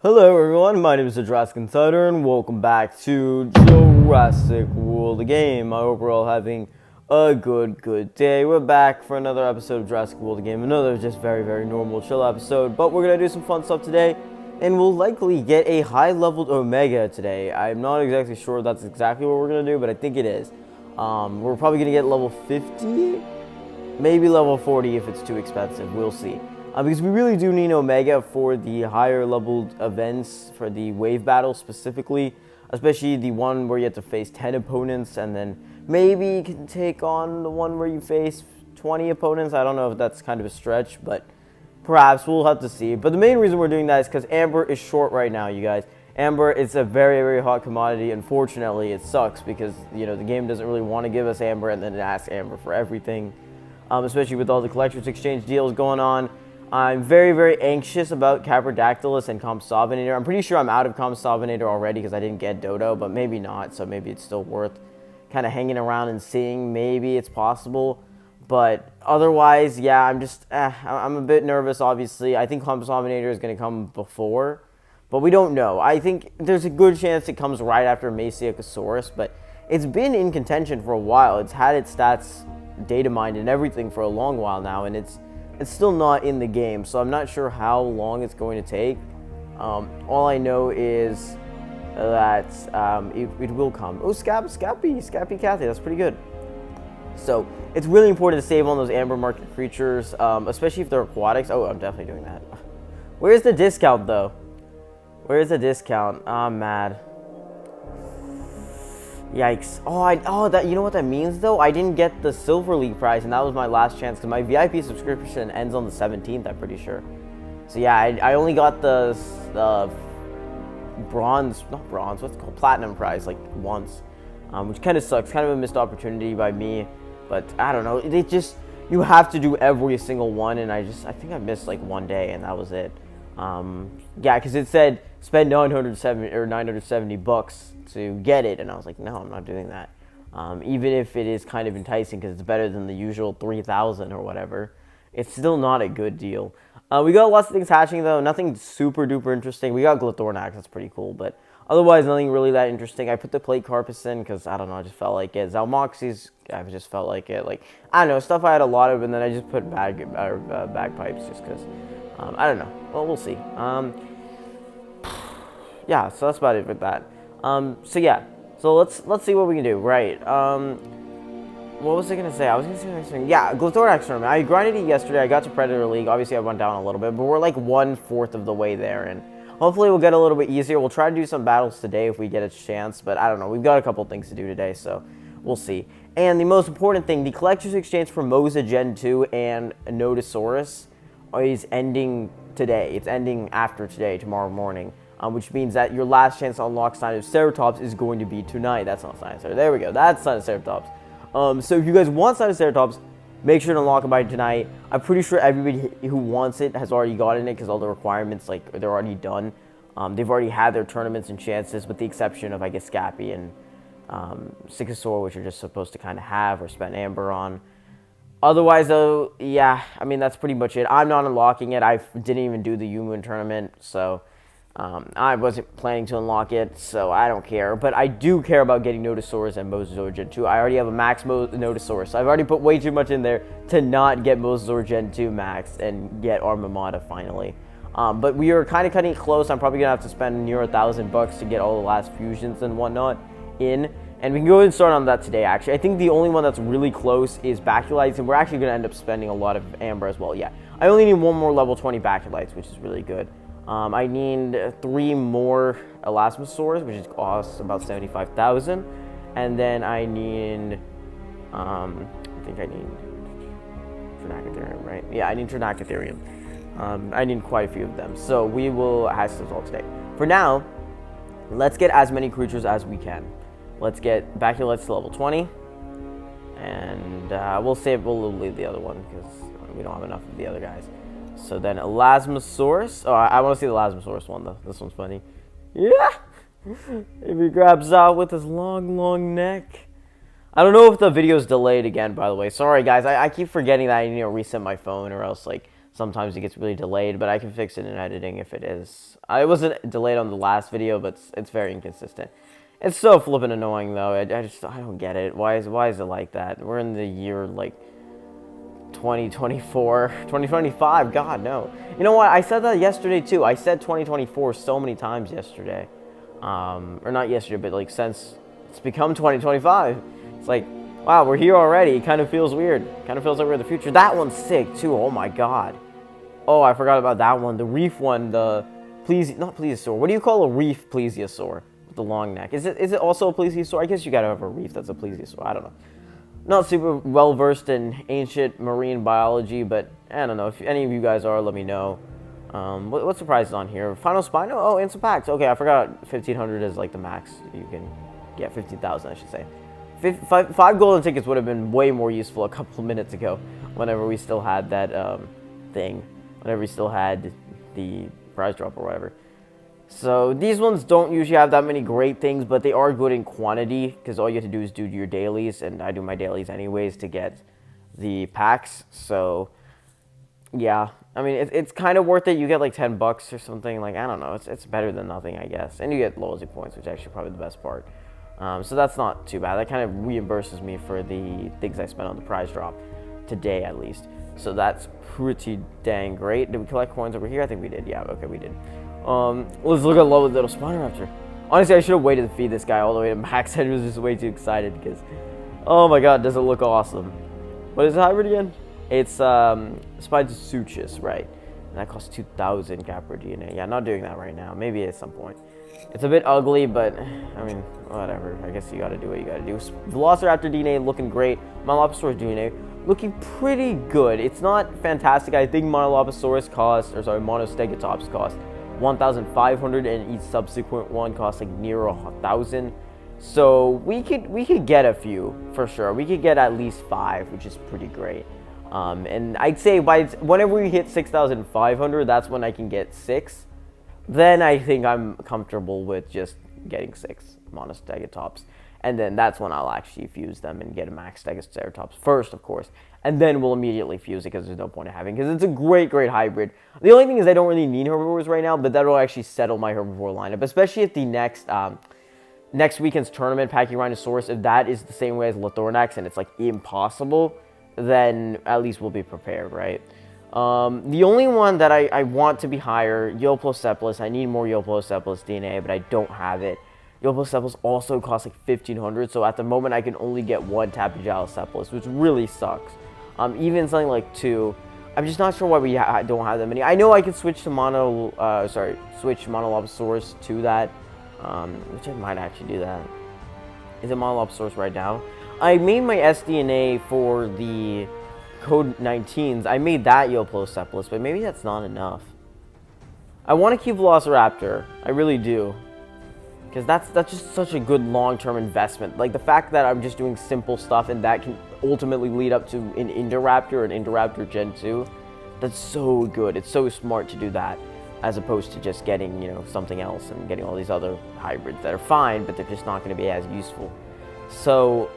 Hello everyone, my name is the Jurassic Insider and welcome back to Jurassic World the game. I hope we're all having a good day. We're back for another episode of Jurassic World the game. Another just very normal chill episode, but we're going to do some fun stuff today and we'll likely get a high leveled Omega today. I'm not exactly sure that's exactly what we're going to do, but I think it is. We're probably going to get level 50, maybe level 40 if it's too expensive. We'll see. Because we really do need Omega for the higher leveled events, for the wave battle specifically, especially the one where you have to face 10 opponents, and then maybe you can take on the one where you face 20 opponents. I don't know if that's kind of a stretch, but perhaps we'll have to see. But the main reason we're doing that is because Amber is short right now, you guys. Amber is a very hot commodity. Unfortunately, it sucks because, you know, the game doesn't really want to give us Amber, and then it asks Amber for everything, especially with all the collector's exchange deals going on. I'm very anxious about Caprodactylus and Compsognathor. I'm pretty sure I'm out of Compsognathor already because I didn't get Dodo, but maybe not, so maybe it's still worth kind of hanging around and seeing. Maybe it's possible, but otherwise, yeah, I'm a bit nervous, obviously. I think Compsognathor is going to come before, but we don't know. I think there's a good chance it comes right after Maciosaurus, but it's been in contention for a while. It's had its stats data mined and everything for a long while now, and it's still not in the game, so I'm not sure how long it's going to take. All I know is that it will come. Oh, Scappy Cathy, that's pretty good. So it's really important to save on those amber market creatures, especially if they're aquatics. Oh, I'm definitely doing that. Where's the discount, though? Where's the discount? I'm mad. Yikes. That, you know what that means, though? I didn't get the Silver League prize, and that was my last chance, because my VIP subscription ends on the 17th, I'm pretty sure. So, yeah, I only got the bronze, not bronze, what's it called? Platinum prize, like, once. Which kind of sucks. Kind of a missed opportunity by me. But, I don't know. It just, you have to do every single one, and I think I missed, like, one day, and that was it. Yeah, because it said spend 970 bucks to get it, and I was like, no, I'm not doing that. Even if it is kind of enticing because it's better than the usual 3,000 or whatever, it's still not a good deal. We got lots of things hatching, though. Nothing super duper interesting. We got Glithornax, that's pretty cool, but otherwise nothing really that interesting. I put the Plate Carpus in because, I don't know, I just felt like it. Zalmoxes, I just felt like it. Like, I don't know, stuff I had a lot of, and then I just put bagpipes just because, I don't know. Well, we'll see. Yeah, so that's about it with that. So yeah, so let's see what we can do. Right. What was I gonna say? I was gonna say the next thing. Yeah, Glithornax tournament. I grinded it yesterday. I got to Predator League. Obviously, I went down a little bit, but we're like 1/4 of the way there, and hopefully we'll get a little bit easier. We'll try to do some battles today if we get a chance, but I don't know. We've got a couple things to do today, so we'll see. And the most important thing, the collector's exchange for Mosa Gen 2 and Nodosaurus is ending today. It's ending after today, tomorrow morning. Which means that your last chance to unlock Sign of Ceratops is going to be tonight. That's not Sign of Ceratops. There we go. That's Sign of Ceratops. So if you guys want Sign of Ceratops, make sure to unlock it by tonight. I'm pretty sure everybody who wants it has already gotten it because all the requirements, like, they're already done. They've already had their tournaments and chances, with the exception of, I guess, Scappy and Sicosaur, which are just supposed to kind of have or spend Amber on. Otherwise, though, yeah, I mean, that's pretty much it. I'm not unlocking it. I didn't even do the Yumun tournament, so I wasn't planning to unlock it, so I don't care. But I do care about getting Nodosaurus and Mosasaur Gen 2. I already have a max Nodosaurus, so I've already put way too much in there to not get Mosasaur Gen 2 maxed and get Armamata finally. But we are kind of cutting it close. I'm probably going to have to spend near $1,000 to get all the last fusions and whatnot in. And we can go ahead and start on that today, actually. I think the only one that's really close is Baculites, and we're actually going to end up spending a lot of Amber as well. Yeah, I only need one more level 20 Baculites, which is really good. I need 3 more Elasmosaurs, which costs about 75,000, and then I need, I think I need Trinacatherium, right? Yeah, I need Trinacatherium. I need quite a few of them, so we will hatch those all today. For now, let's get as many creatures as we can. Let's get Baculites to level 20, and we'll leave the other one because we don't have enough of the other guys. So then Elasmosaurus. Oh, I want to see the Elasmosaurus one, though. This one's funny. Yeah! If he grabs out with his long neck. I don't know if the video's delayed again, by the way. Sorry, guys. I keep forgetting that I need to reset my phone, or else, like, sometimes it gets really delayed, but I can fix it in editing if it is. I wasn't delayed on the last video, but it's very inconsistent. It's so flippin' annoying though. I don't get it. Why is it like that? We're in the year like 2024, 2025. God no. You know what? I said that yesterday too. I said 2024 so many times yesterday, or not yesterday, but like since it's become 2025. It's like, wow, we're here already. It kind of feels weird. Kind of feels like we're in the future. That one's sick too. Oh my god. Oh, I forgot about that one. The reef one. The not plesiosaur. What do you call a reef plesiosaur with the long neck? Is it also a plesiosaur? I guess you gotta have a reef that's a plesiosaur. I don't know. Not super well versed in ancient marine biology, but I don't know. If any of you guys are, let me know. What surprise is on here? Final Spino? Oh, and some packs. Okay, I forgot 1,500 is like the max you can get. 15,000, I should say. Five golden tickets would have been way more useful a couple of minutes ago, whenever we still had that thing. Whenever we still had the prize drop or whatever. So these ones don't usually have that many great things, but they are good in quantity, because all you have to do is do your dailies, and I do my dailies anyways to get the packs. So yeah, I mean it's kind of worth it. You get like $10 or something. Like, I don't know, it's better than nothing, I guess. And you get loyalty points, which is actually probably the best part. So that's not too bad. That kind of reimburses me for the things I spent on the prize drop today, at least. So that's pretty dang great. Did we collect coins over here? I think we did. Yeah, okay, we did. Let's look at low little Spinoraptor. Honestly, I should have waited to feed this guy all the way to max. I was just way too excited because, oh my god, does it look awesome. What is the hybrid again? It's Spinosuchus, right? And that costs 2,000 Capra DNA. Yeah, not doing that right now. Maybe at some point. It's a bit ugly, but I mean, whatever. I guess you gotta do what you gotta do. Velociraptor DNA looking great. Monoloposaurus DNA looking pretty good. It's not fantastic. I think Monoloposaurus Monostegatops cost 1,500, and each subsequent one costs like near 1,000. So we could get a few for sure. We could get at least 5, which is pretty great. And I'd say whenever we hit 6,500, that's when I can get 6. Then I think I'm comfortable with just getting 6 Monostegatops. And then that's when I'll actually fuse them and get a max Stegoceratops first, of course. And then we'll immediately fuse it because there's no point in having, because it's a great hybrid. The only thing is I don't really need herbivores right now, but that'll actually settle my herbivore lineup, especially at the next weekend's tournament, Pachyrhinosaurus. If that is the same way as Lithornax and it's like impossible, then at least we'll be prepared, right? The only one that I want to be higher, Euplocephalus. I need more Euplocephalus DNA, but I don't have it. Euplocephalus also costs like 1,500, so at the moment I can only get 1 Tapejalocephalus, which really sucks. Even something like 2, I'm just not sure why we don't have that many. I know I can switch to switch Monoloposaurus to that, which I might actually do that. Is it Monoloposaurus right now? I made my SDNA for the Code 19s. I made that Euplocephalus, but maybe that's not enough. I want to keep Velociraptor. I really do. Because that's just such a good long-term investment. Like, the fact that I'm just doing simple stuff and that can ultimately lead up to an Indoraptor Gen 2, that's so good. It's so smart to do that, as opposed to just getting, you know, something else and getting all these other hybrids that are fine, but they're just not going to be as useful. So,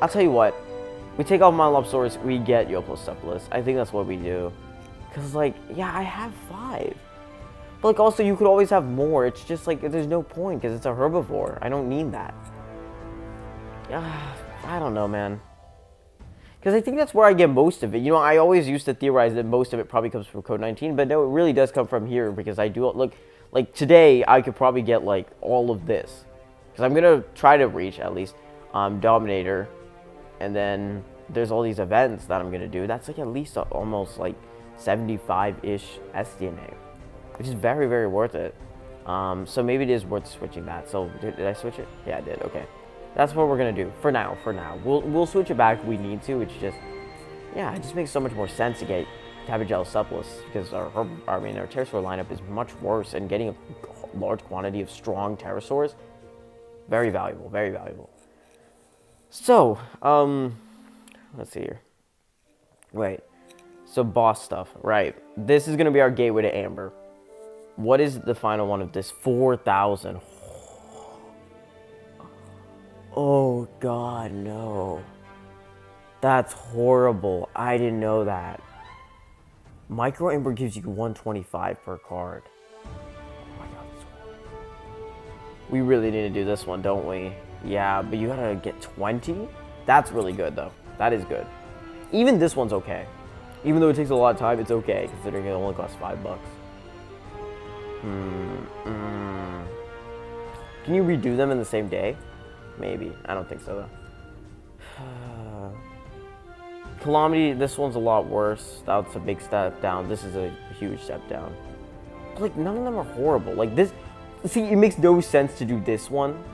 I'll tell you what. We take off Monoloposaurus, we get Euplocephalus. I think that's what we do. Because, like, yeah, I have 5. But, like, also, you could always have more. It's just, like, there's no point because it's a herbivore. I don't need that. I don't know, man. Because I think that's where I get most of it. You know, I always used to theorize that most of it probably comes from Code 19, but no, it really does come from here because I do, look, like, today, I could probably get, like, all of this. Because I'm going to try to reach, at least, Dominator. And then there's all these events that I'm going to do. That's, like, at least almost, like, 75-ish SDNA. Which is very, very worth it. So maybe it is worth switching that. So did I switch it? Yeah, I did. Okay, that's what we're gonna do for now. We'll switch it back if we need to. It's just, yeah, it just makes so much more sense to get Tapejalocephalus because our pterosaur lineup is much worse, and getting a large quantity of strong pterosaurs, very valuable, very valuable. So let's see here. Wait. So boss stuff, right? This is gonna be our gateway to Amber. What is the final one of this? 4,000. Oh, God, no. That's horrible. I didn't know that. Micro Amber gives you 125 per card. Oh my god, this one. We really need to do this one, don't we? Yeah, but you gotta get 20? That's really good, though. That is good. Even this one's okay. Even though it takes a lot of time, it's okay, considering it only costs $5. Can you redo them in the same day? Maybe. I don't think so, though. Calamity, this one's a lot worse. That's a big step down. This is a huge step down. Like, none of them are horrible. Like, this... See, it makes no sense to do this one.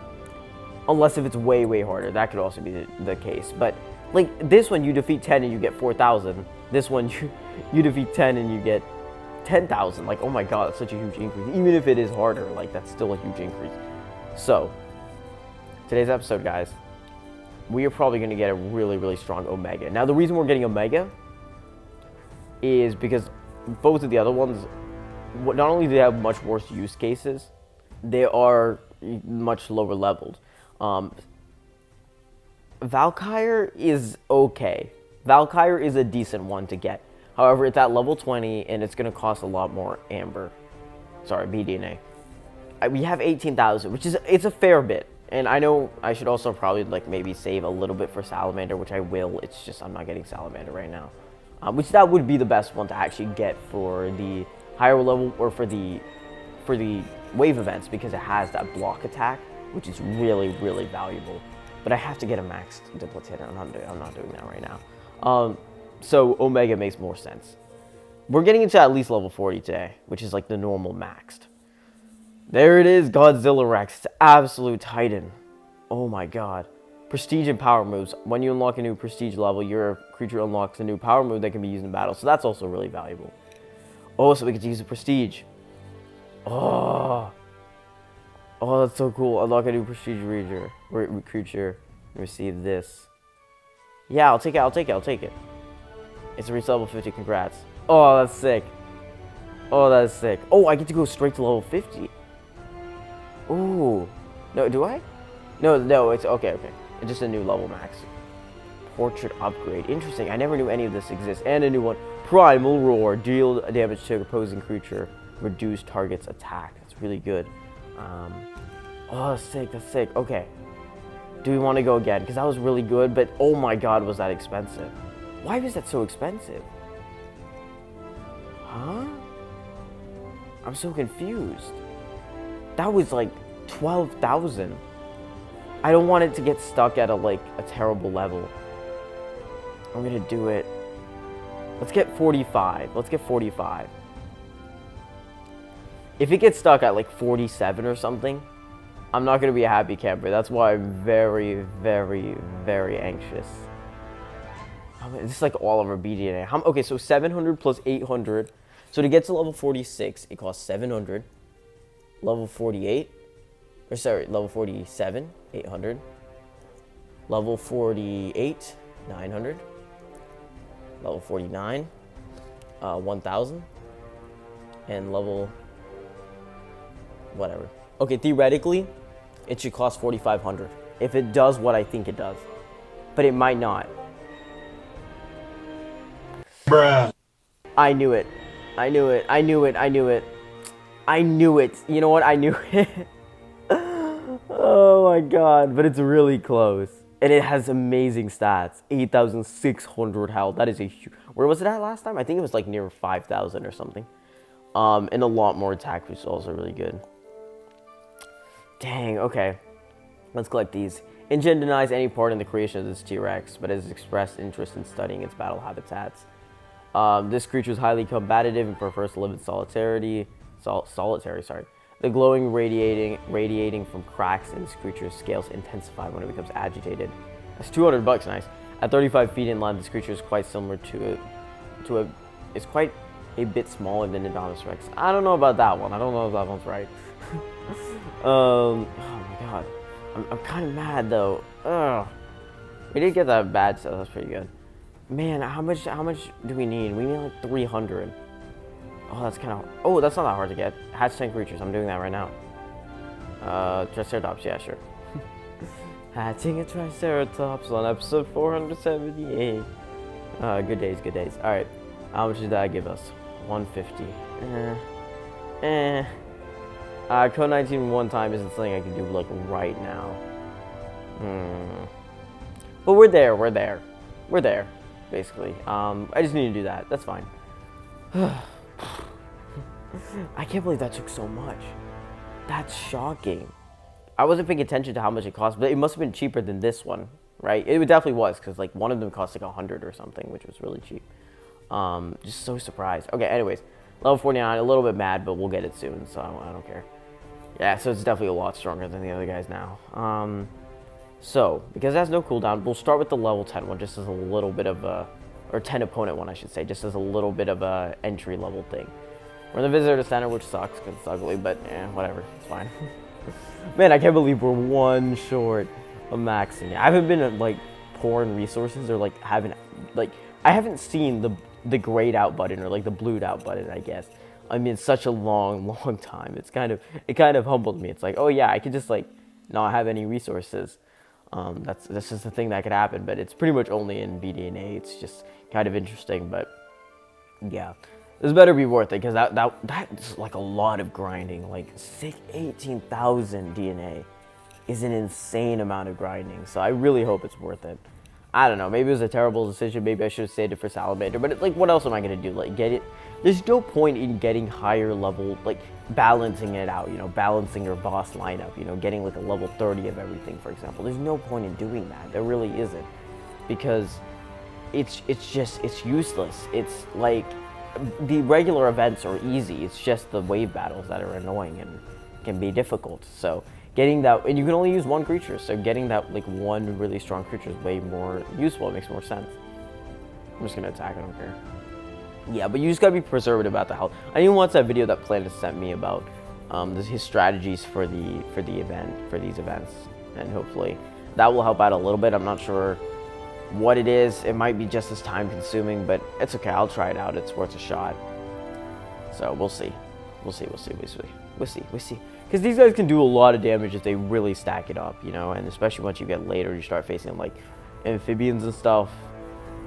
Unless if it's way, way harder. That could also be the case. But, like, this one, you defeat 10 and you get 4,000. This one, you defeat 10 and you get 10,000. Like, oh my god, that's such a huge increase. Even if it is harder, like, that's still a huge increase. So, today's episode, guys, we are probably going to get a really, really strong Omega. Now, the reason we're getting Omega is because both of the other ones, not only do they have much worse use cases, they are much lower leveled. Valkyrie is okay. Valkyrie is a decent one to get. However, it's at level 20, and it's going to cost a lot more Amber. Sorry, BDNA. We have 18,000, which is, it's a fair bit. And I know I should also probably, like, maybe save a little bit for Salamander, which I will. It's just I'm not getting Salamander right now. Which that would be the best one to actually get for the higher level, or for the wave events, because it has that block attack, which is really, really valuable. But I have to get a maxed duplicator. I'm not doing that right now. So Omega makes more sense. We're getting into at least level 40 today, which is like the normal maxed. There it is, Godzilla Rex. It's absolute titan. Oh my god. Prestige and power moves. When you unlock a new prestige level, your creature unlocks a new power move that can be used in battle. So that's also really valuable. Oh, so we get to use the prestige. Oh, that's so cool. Unlock a new prestige creature. Receive this. Yeah, I'll take it. It's a reach level 50. Congrats. Oh, that's sick. Oh, that is sick. Oh, I get to go straight to level 50. Ooh. No, do I? No, it's okay. It's just a new level max. Portrait upgrade. Interesting. I never knew any of this exists. And a new one. Primal Roar. Deal damage to opposing creature. Reduce target's attack. That's really good. Oh, that's sick. Okay. Do we want to go again? Because that was really good, but oh my god, was that expensive. Why was that so expensive? Huh? I'm so confused. That was like 12,000. I don't want it to get stuck at a terrible level. I'm gonna do it. Let's get 45. If it gets stuck at like 47 or something, I'm not gonna be a happy camper. That's why I'm very, very, very anxious. This is like all of our BDNA. Okay, so 700 plus 800. So to get to level 46, it costs 700. Level 48, or sorry, level 47, 800. Level 48, 900. Level 49, 1,000. And level, whatever. Okay, theoretically, it should cost 4,500 if it does what I think it does, but it might not. Bruh. I knew it. You know what? I knew it. Oh my god, but it's really close. And it has amazing stats. 8,600 health. That is a huge... Where was it at last time? I think it was like near 5,000 or something. And a lot more attack, which is also really good. Dang, okay. Let's collect these. InGen denies any part in the creation of this T-Rex, but has expressed interest in studying its battle habitats. This creature is highly combative and prefers to live in solitary. The glowing radiating from cracks in this creature's scales intensify when it becomes agitated. That's $200, nice. At 35 feet in line, this creature is quite similar it's quite a bit smaller than Indominus Rex. I don't know about that one. I don't know if that one's right. Oh my god. I'm kind of mad though. Ugh. We did get that bad stuff. That's pretty good. Man, how much do we need? We need like 300. Oh, that's kind of... Oh, that's not that hard to get. Hatch 10 creatures. I'm doing that right now. Triceratops. Yeah, sure. Hatching a Triceratops on episode 478. Good days. All right. How much did that give us? 150. Code 19 one time isn't something I can do like right now. But we're there, basically. I just need to do that. That's fine. I can't believe that took so much. That's shocking. I wasn't paying attention to how much it cost, but it must have been cheaper than this one, right? It definitely was, because like one of them cost like 100 or something, which was really cheap. Just so surprised. Okay, anyways, level 49, a little bit mad, but we'll get it soon, so I don't care. Yeah, so it's definitely a lot stronger than the other guys now. So, because it has no cooldown, we'll start with the level 10 one, just as a little bit of a, or 10 opponent one, I should say, just as a little bit of a entry level thing. We're in the Visitor Center, which sucks, because it's ugly, but whatever, it's fine. Man, I can't believe we're one short of maxing. I haven't been, like, poor in resources, or, like, I haven't seen the grayed out button, or, like, the blued out button, I guess. I mean, it's such a long time. It kind of humbled me. It's like, oh yeah, I could just, like, not have any resources. That's just the thing that could happen, but it's pretty much only in BDNA. It's just kind of interesting, but yeah, this better be worth it, because that's like a lot of grinding. Like 18,000 DNA is an insane amount of grinding, so I really hope it's worth it. I don't know, maybe it was a terrible decision. Maybe I should have saved it for Salamander, but like, what else am I gonna do? Like, get it? There's no point in getting higher level, like balancing it out, you know, balancing your boss lineup, you know, getting like a level 30 of everything, for example. There's no point in doing that. There really isn't, because it's useless. It's like, the regular events are easy. It's just the wave battles that are annoying and can be difficult. So getting that, and you can only use one creature, so getting that like one really strong creature is way more useful. It makes more sense. I'm just gonna attack, I don't care. Yeah, but you just gotta be preservative about the health. I even watched that video that Planet sent me about his strategies for the event, for these events, and hopefully that will help out a little bit. I'm not sure what it is. It might be just as time consuming, but it's okay. I'll try it out. It's worth a shot. So we'll see. We'll see. Because these guys can do a lot of damage if they really stack it up, you know, and especially once you get later, you start facing like amphibians and stuff.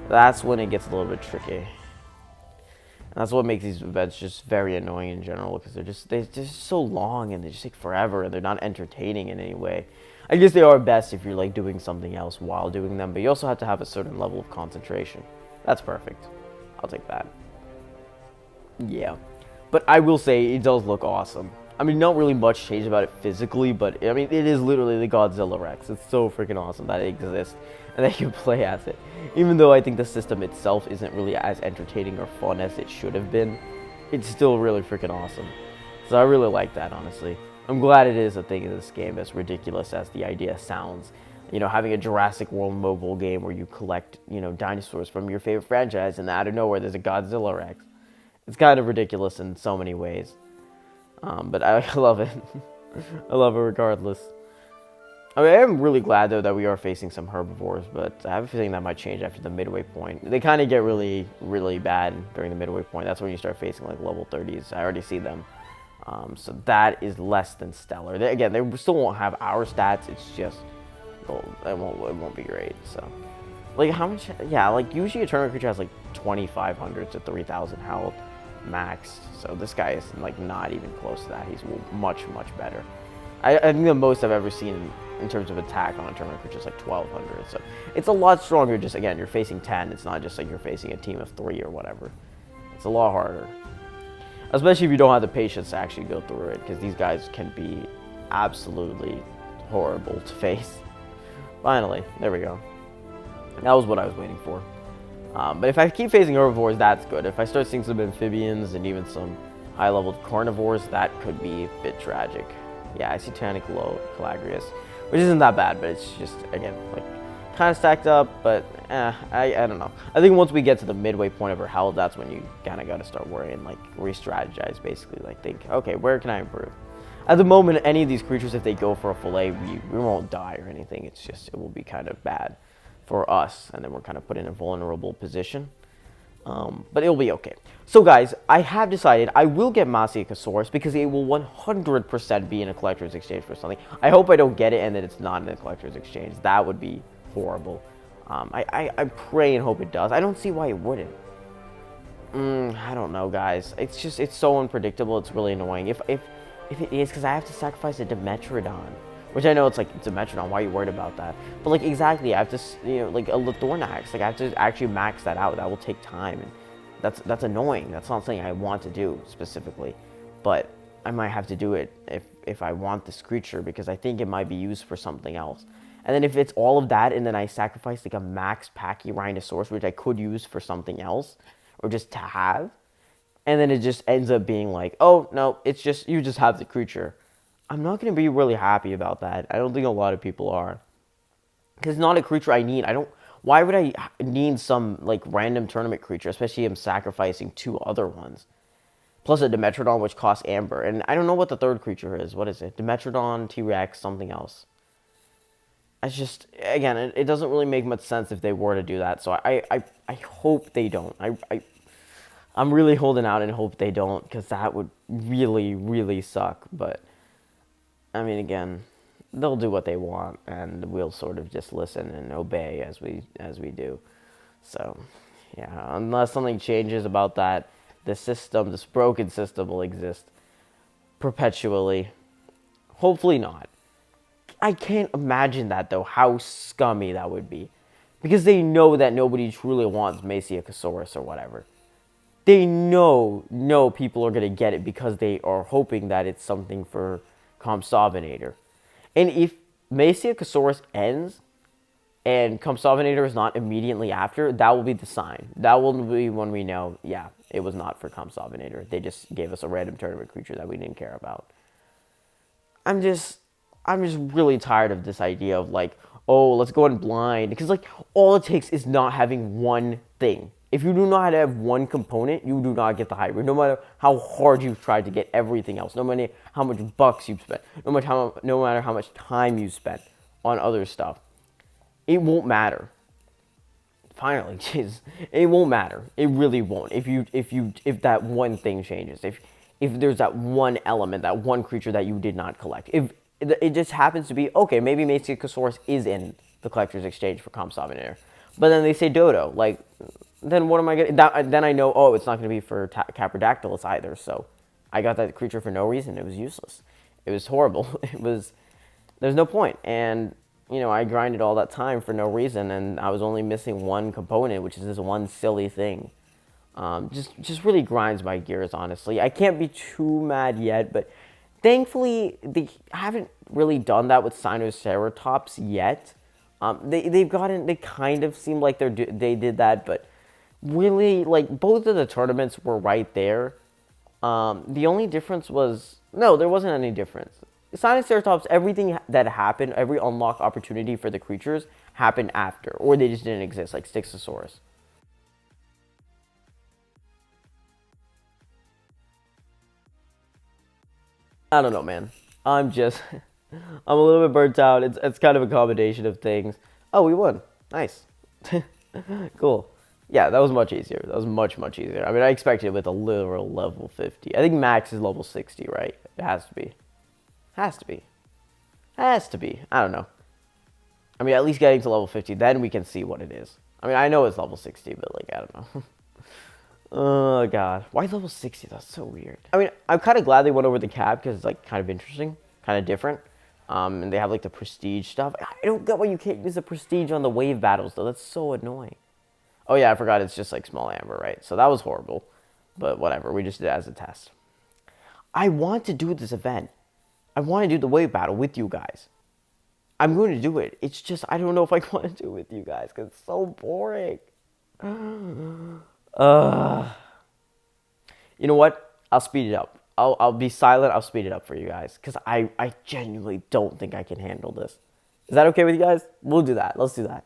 That's when it gets a little bit tricky. And that's what makes these events just very annoying in general, because they're just so long, and they just take forever, and they're not entertaining in any way. I guess they are best if you're like doing something else while doing them, but you also have to have a certain level of concentration. That's perfect. I'll take that. Yeah. But I will say, it does look awesome. I mean, not really much changed about it physically, but I mean, it is literally the Godzilla Rex. It's so freaking awesome that it exists and that you can play as it. Even though I think the system itself isn't really as entertaining or fun as it should have been, it's still really freaking awesome. So I really like that, honestly. I'm glad it is a thing in this game, as ridiculous as the idea sounds. You know, having a Jurassic World mobile game where you collect, you know, dinosaurs from your favorite franchise, and out of nowhere there's a Godzilla Rex. It's kind of ridiculous in so many ways. But I love it. I love it regardless. I mean, I am really glad, though, that we are facing some herbivores, but I have a feeling that might change after the midway point. They kind of get really, really bad during the midway point. That's when you start facing, like, level 30s. I already see them. So that is less than stellar. Again, they still won't have our stats. It's just, well, it won't be great, so. Like, how much? Yeah, like, usually a tournament creature has, like, 2,500 to 3,000 health maxed. So this guy is, like, not even close to that. He's much, much better. I think the most I've ever seen in terms of attack on a tournament creature is, like, 1,200. So it's a lot stronger. Just, again, you're facing 10. It's not just, like, you're facing a team of 3 or whatever. It's a lot harder. Especially if you don't have the patience to actually go through it, because these guys can be absolutely horrible to face. Finally, there we go. That was what I was waiting for. But if I keep facing herbivores, that's good. If I start seeing some amphibians and even some high-level carnivores, that could be a bit tragic. Yeah, I see Titanic Calagrius, which isn't that bad, but it's just, again, like, kind of stacked up, but I don't know. I think once we get to the midway point of our health, that's when you kind of got to start worrying, like, re-strategize, basically, like, think, okay, where can I improve? At the moment, any of these creatures, if they go for a fillet, we won't die or anything. It's just, it will be kind of bad for us, and then we're kind of put in a vulnerable position. But it'll be okay. So guys, I have decided I will get Masiacosaurus because it will 100% be in a collector's exchange for something. I hope I don't get it and that it's not in a collector's exchange. That would be horrible. I pray and hope it does. I don't see why it wouldn't. I don't know, guys. It's so unpredictable. It's really annoying. If it is, because I have to sacrifice a Dimetrodon, which I know it's like it's a Dimetrodon. Why are you worried about that? But like exactly, I have to, like a Lithornax. Like I have to actually max that out. That will take time, and that's annoying. That's not something I want to do specifically, but I might have to do it if I want this creature because I think it might be used for something else. And then if it's all of that, and then I sacrifice like a max Pachyrhinosaurus, which I could use for something else, or just to have, and then it just ends up being like, oh no, it's just you just have the creature. I'm not gonna be really happy about that. I don't think a lot of people are, because it's not a creature I need. I don't. Why would I need some like random tournament creature, especially if I'm sacrificing two other ones, plus a Dimetrodon which costs Amber, and I don't know what the third creature is. What is it? Dimetrodon, T-Rex, something else. It's just, again, it doesn't really make much sense if they were to do that. So I hope they don't. I'm really holding out and hope they don't, because that would really, really suck. But, I mean, again, they'll do what they want, and we'll sort of just listen and obey as we do. So, yeah, unless something changes about that, this broken system will exist perpetually. Hopefully not. I can't imagine that, though, how scummy that would be. Because they know that nobody truly wants Maciosaurus or whatever. They know people are going to get it because they are hoping that it's something for Compsognathor. And if Maciosaurus ends and Compsognathor is not immediately after, that will be the sign. That will be when we know, yeah, it was not for Compsognathor. They just gave us a random tournament creature that we didn't care about. I'm just really tired of this idea of like, oh, let's go in blind. Because like all it takes is not having one thing. If you do not have one component, you do not get the hybrid. No matter how hard you've tried to get everything else, no matter how much bucks you've spent, no matter how much time you spent on other stuff, it won't matter. Finally, jeez, it won't matter. It really won't. If that one thing changes, if there's that one element, that one creature that you did not collect, if it just happens to be, okay, maybe Maciosaurus is in the Collector's Exchange for Compsognathor, but then they say Dodo, like, then what am I going to, then I know, oh, it's not going to be for Caprodactylus either, so I got that creature for no reason. It was useless. It was horrible. There's no point, and, I grinded all that time for no reason, and I was only missing one component, which is this one silly thing. Just really grinds my gears, honestly. I can't be too mad yet, but thankfully, they haven't really done that with Sinoceratops yet. They kind of seem like they did that, but really, like, both of the tournaments were right there. The only difference was, no, there wasn't any difference. Sinoceratops, everything that happened, every unlock opportunity for the creatures happened after, or they just didn't exist, like Styxosaurus. I don't know, man. I'm a little bit burnt out. It's kind of a combination of things. Oh, we won. Nice. Cool. Yeah, that was much easier. That was much, much easier. I mean, I expected it with a literal level 50. I think max is level 60, right? It has to be. Has to be. Has to be. I don't know. I mean, at least getting to level 50, then we can see what it is. I mean, I know it's level 60, but, like, I don't know. Oh, God. Why level 60? That's so weird. I mean, I'm kind of glad they went over the cap because it's, like, kind of interesting, kind of different. And they have, like, the prestige stuff. I don't get why you can't use the prestige on the wave battles, though. That's so annoying. Oh, yeah, I forgot it's just, like, small amber, right? So that was horrible. But whatever. We just did it as a test. I want to do this event. I want to do the wave battle with you guys. I'm going to do it. It's just, I don't know if I want to do it with you guys because it's so boring. You know what? I'll speed it up. I'll be silent. I'll speed it up for you guys because I genuinely don't think I can handle this. Is that okay with you guys? We'll do that. Let's do that.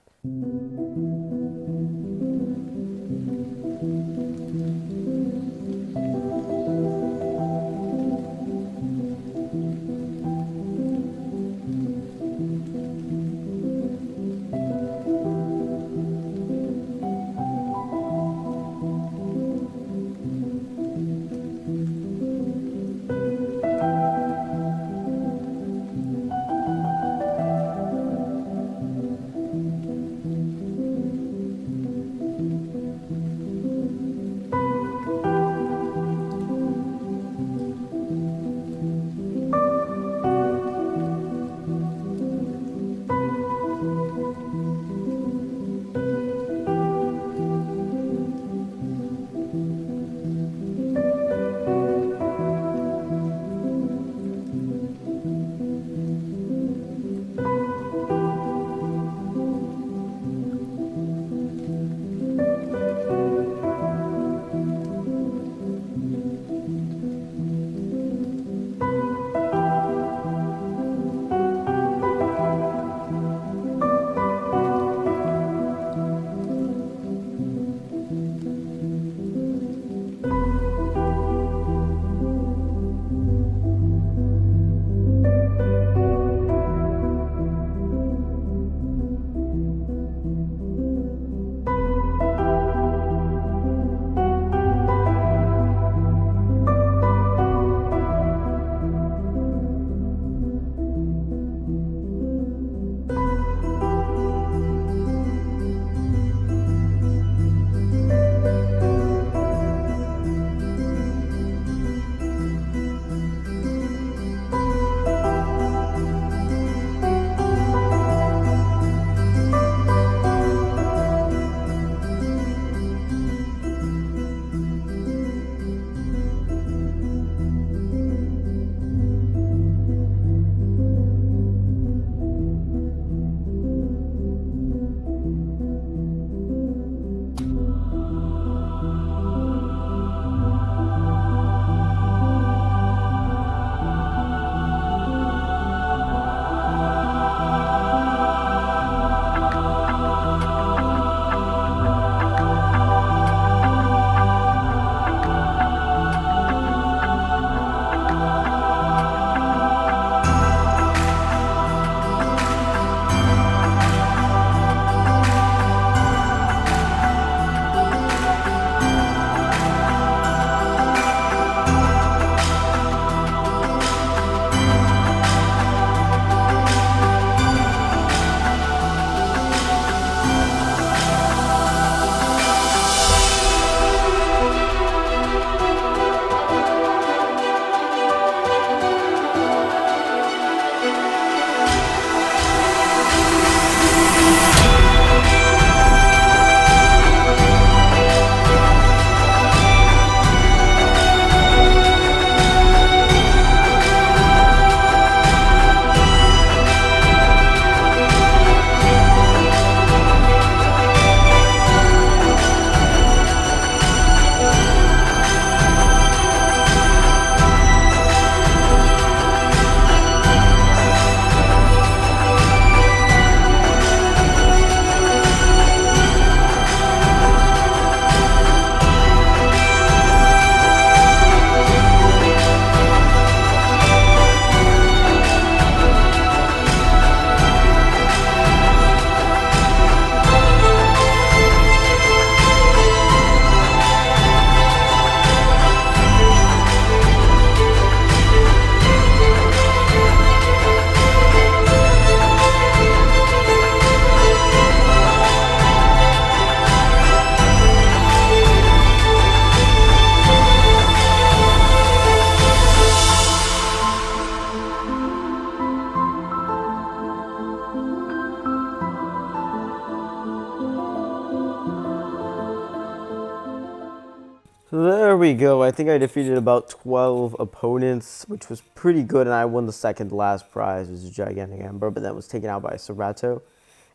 there we go. I think I defeated about 12 opponents, which was pretty good, and I won the second last prize, which was a gigantic amber, but that was taken out by a Serato.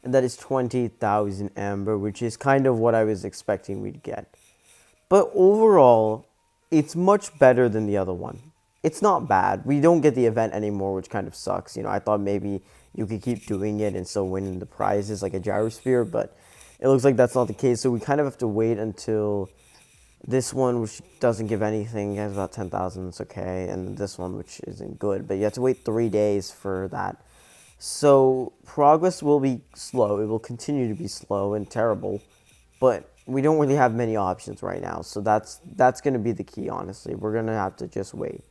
And that is 20,000 amber, which is kind of what I was expecting we'd get. But overall, it's much better than the other one. It's not bad. We don't get the event anymore, which kind of sucks. You know, I thought maybe you could keep doing it and still winning the prizes like a gyrosphere, but it looks like that's not the case. So we kind of have to wait until this one, which doesn't give anything, has about 10,000. It's okay, and this one, which isn't good, but you have to wait 3 days for that. So progress will be slow. It will continue to be slow and terrible, but we don't really have many options right now. So that's going to be the key, honestly. We're going to have to just wait.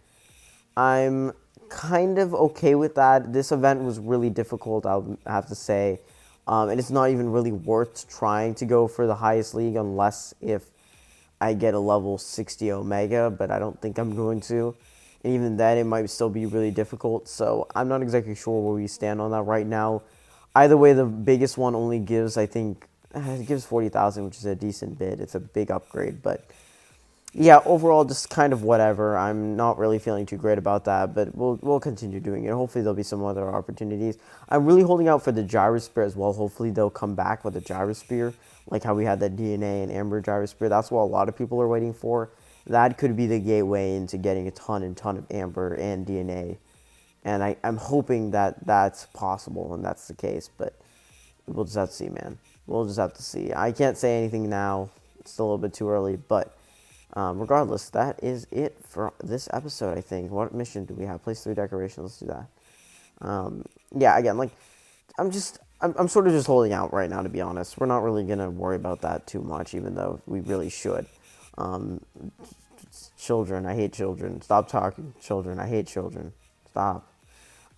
I'm kind of okay with that. This event was really difficult, I'll have to say. And it's not even really worth trying to go for the highest league unless if I get a level 60 Omega, but I don't think I'm going to. And even then, it might still be really difficult. So I'm not exactly sure where we stand on that right now. Either way, the biggest one only gives, I think, it gives 40,000, which is a decent bid. It's a big upgrade, but yeah, overall, just kind of whatever. I'm not really feeling too great about that, but we'll continue doing it. Hopefully, there'll be some other opportunities. I'm really holding out for the Gyrosphere as well. Hopefully, they'll come back with the Gyrosphere, like how we had that DNA and Amber Gyrosphere. That's what a lot of people are waiting for. That could be the gateway into getting a ton of Amber and DNA. And I'm hoping that that's possible and that's the case, but we'll just have to see, man. We'll just have to see. I can't say anything now. It's still a little bit too early, but regardless, that is it for this episode, I think. What mission do we have? Place 3 decorations. Let's do that. Yeah, again, like, I'm sort of just holding out right now, to be honest. We're not really going to worry about that too much, even though we really should. Children, I hate children. Stop talking, children. I hate children. Stop.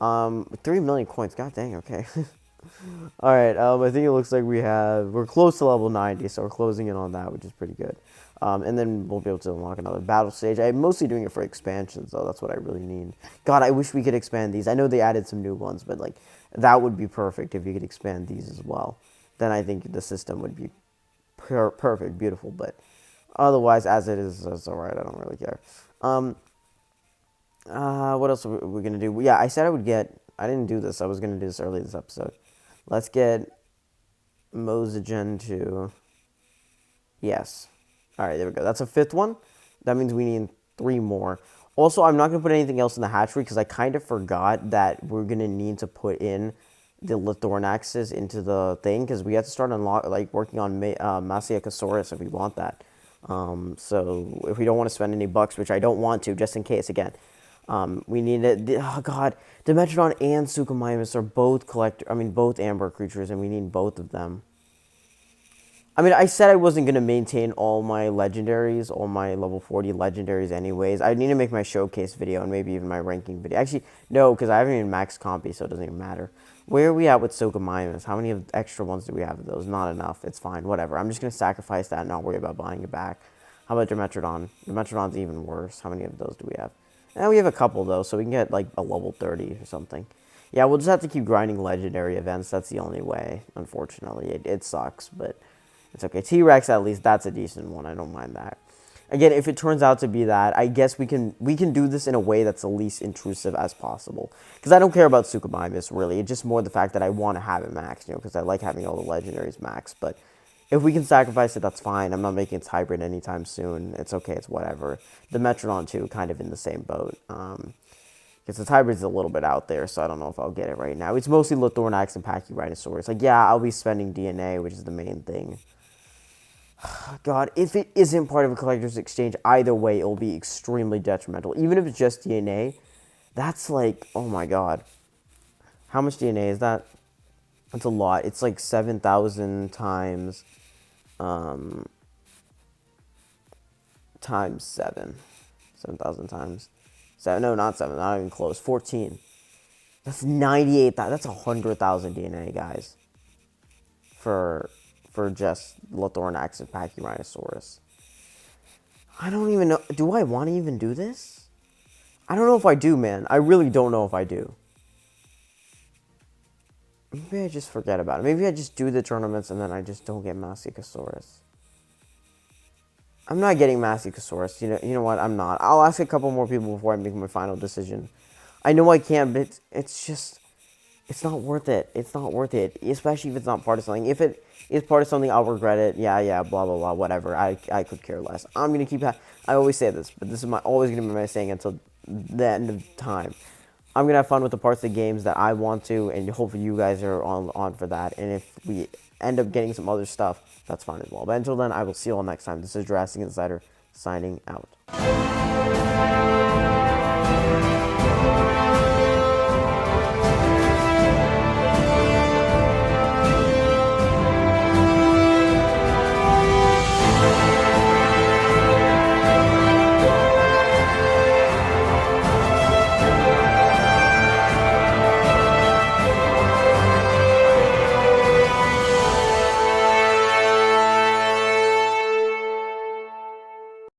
3 million coins. God dang, okay. Alright, I think it looks like we're close to level 90, so we're closing in on that, which is pretty good. And then we'll be able to unlock another battle stage. I'm mostly doing it for expansions, though. That's what I really need. God, I wish we could expand these. I know they added some new ones, but, like, that would be perfect if you could expand these as well. Then I think the system would be perfect, beautiful, but otherwise, as it is, it's alright. I don't really care. What else are we going to do? Yeah, I said I would get... I didn't do this. I was going to do this early this episode. Let's get Mozagen to... Yes. Alright, there we go. That's a 5th one. That means we need 3 more. Also, I'm not going to put anything else in the hatchery because I kind of forgot that we're going to need to put in the Lithornaxes into the thing because we have to start working on Masiacosaurus if we want that. So if we don't want to spend any bucks, which I don't want to, just in case, again, we need it. Oh God, Dimetrodon and Suchomimus are both amber creatures, and we need both of them. I mean, I said I wasn't going to maintain all my legendaries, all my level 40 legendaries anyways. I need to make my showcase video and maybe even my ranking video. Actually, no, because I haven't even maxed Compy, so it doesn't even matter. Where are we at with Suchomimus? How many extra ones do we have of those? Not enough. It's fine. Whatever. I'm just going to sacrifice that and not worry about buying it back. How about Dimetrodon? Dimetrodon's even worse. How many of those do we have? We have a couple, though, so we can get, like, a level 30 or something. Yeah, we'll just have to keep grinding legendary events. That's the only way, unfortunately. It sucks, but it's okay. T-Rex, at least, that's a decent one. I don't mind that. Again, if it turns out to be that, I guess we can do this in a way that's the least intrusive as possible. Because I don't care about Suchomimus, really. It's just more the fact that I want to have it maxed, because I like having all the legendaries maxed. But if we can sacrifice it, that's fine. I'm not making its hybrid anytime soon. It's okay. It's whatever. The Metrodon, too, kind of in the same boat. Because its hybrid's a little bit out there, so I don't know if I'll get it right now. It's mostly Lithornax and Pachyrhinosaurus. Like, yeah, I'll be spending DNA, which is the main thing. God, if it isn't part of a collector's exchange, either way, it'll be extremely detrimental. Even if it's just DNA, that's like, oh my God. How much DNA is that? That's a lot. It's like 7,000 times, times 7. 7,000 times 7. No, not 7. Not even close. 14. That's 98,000. That's 100,000 DNA, guys. For just Lithornax and Pachyrhinosaurus. I don't even know. Do I want to even do this? I don't know if I do, man. I really don't know if I do. Maybe I just forget about it. Maybe I just do the tournaments and then I just don't get Masiacosaurus. I'm not getting Masticosaurus. You know what? I'm not. I'll ask a couple more people before I make my final decision. I know I can, but it's just, it's not worth it. It's not worth it, especially if it's not part of something. If it is part of something, I'll regret it. Yeah, blah, blah, blah, whatever. I could care less. I'm going to keep, I always say this, but this is always going to be my saying until the end of time. I'm going to have fun with the parts of the games that I want to, and hopefully you guys are on for that. And if we end up getting some other stuff, that's fine as well. But until then, I will see you all next time. This is Jurassic Insider, signing out.